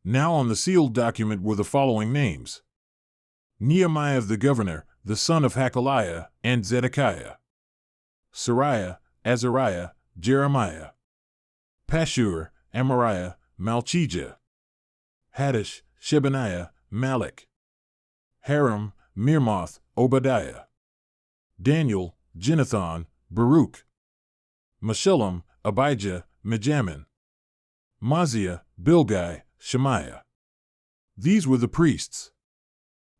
Now on the sealed document were the following names: Nehemiah the governor, the son of Hakaliah, and Zedekiah; Sariah, Azariah, Jeremiah; Pashur, Amariah, Malchijah; Haddish, Shebaniah, Malek; Haram, Mirmoth, Obadiah; Daniel, Ginnathan, Baruch; Meshullam, Abijah, Mijamin; Maziah, Bilgai, Shemaiah. These were the priests.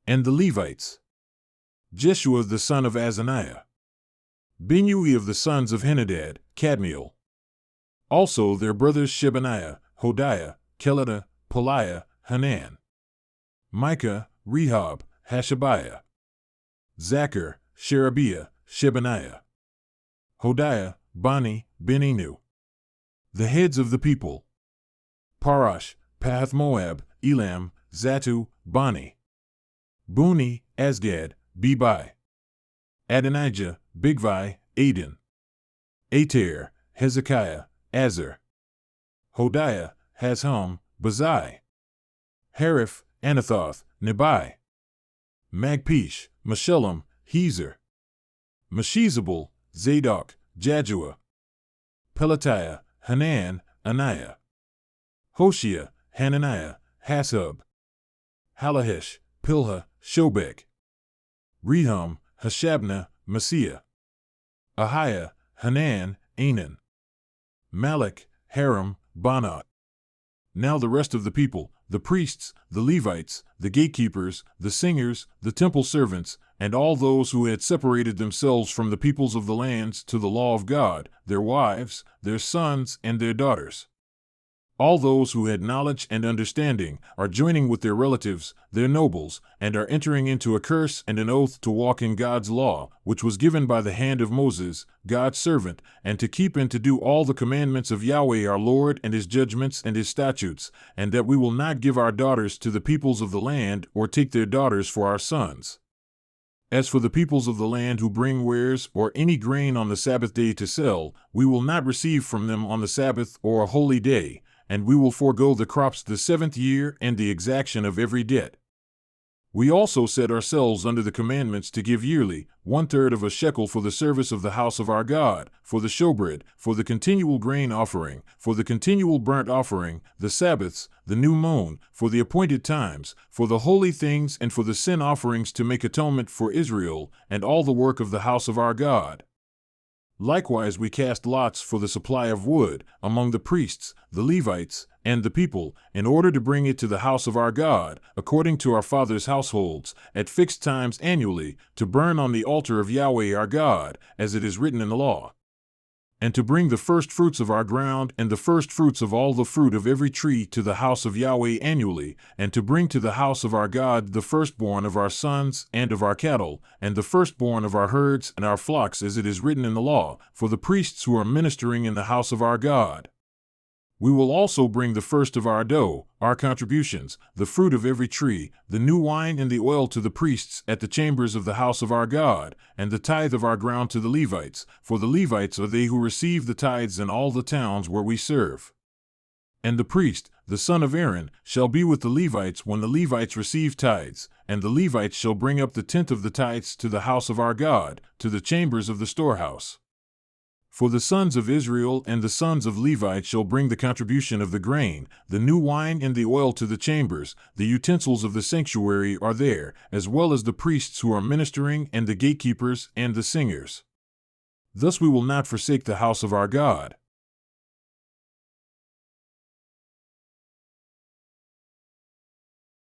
And the Levites: Jeshua the son of Azaniah; Binnui of the sons of Henadad, Kadmiel; also their brothers Shebaniah, Hodiah, Kelita, Peliah, Hanan; Micah, Rehob, Hashabiah; Zachar, Sherebiah, Shebaniah; Hodiah, Bani, Beninu. The heads of the people: Parash, Pahath-Moab, Elam, Zatu, Bani; Buni, Asgad, Bebai; Adonijah, Bigvai, Adin; Ater, Hezekiah, Azar; Hodiah, Hashum, Bazai; Hariph, Anathoth, Nebai; Magpish, Meshullam, Hezer; Meshezabel, Zadok, Jadua; Pelatiah, Hanan, Aniah; Hoshea, Hananiah, Hasub; Halahish, Pilha, Shobek; Rehum, Hashabnah, Messiah; Ahiah, Hanan, Anan; Malek, Haram, Banat. Now the rest of the people, the priests, the Levites, the gatekeepers, the singers, the temple servants, and all those who had separated themselves from the peoples of the lands to the law of God, their wives, their sons, and their daughters. All those who had knowledge and understanding are joining with their relatives, their nobles, and are entering into a curse and an oath to walk in God's law, which was given by the hand of Moses, God's servant, and to keep and to do all the commandments of Yahweh our Lord and his judgments and his statutes, and that we will not give our daughters to the peoples of the land or take their daughters for our sons. As for the peoples of the land who bring wares or any grain on the Sabbath day to sell, we will not receive from them on the Sabbath or a holy day, and we will forego the crops the 7th year and the exaction of every debt. We also set ourselves under the commandments to give yearly 1/3 of a shekel for the service of the house of our God, for the showbread, for the continual grain offering, for the continual burnt offering, the Sabbaths, the new moon, for the appointed times, for the holy things, and for the sin offerings to make atonement for Israel, and all the work of the house of our God. Likewise we cast lots for the supply of wood among the priests, the Levites, and the people, in order to bring it to the house of our God, according to our fathers' households, at fixed times annually, to burn on the altar of Yahweh our God, as it is written in the law. And to bring the first fruits of our ground and the first fruits of all the fruit of every tree to the house of Yahweh annually, and to bring to the house of our God the firstborn of our sons and of our cattle, and the firstborn of our herds and our flocks, as it is written in the law, for the priests who are ministering in the house of our God. We will also bring the first of our dough, our contributions, the fruit of every tree, the new wine and the oil to the priests at the chambers of the house of our God, and the tithe of our ground to the Levites, for the Levites are they who receive the tithes in all the towns where we serve. And the priest, the son of Aaron, shall be with the Levites when the Levites receive tithes, and the Levites shall bring up the 10th of the tithes to the house of our God, to the chambers of the storehouse. For the sons of Israel and the sons of Levi shall bring the contribution of the grain, the new wine and the oil to the chambers. The utensils of the sanctuary are there, as well as the priests who are ministering and the gatekeepers and the singers. Thus we will not forsake the house of our God.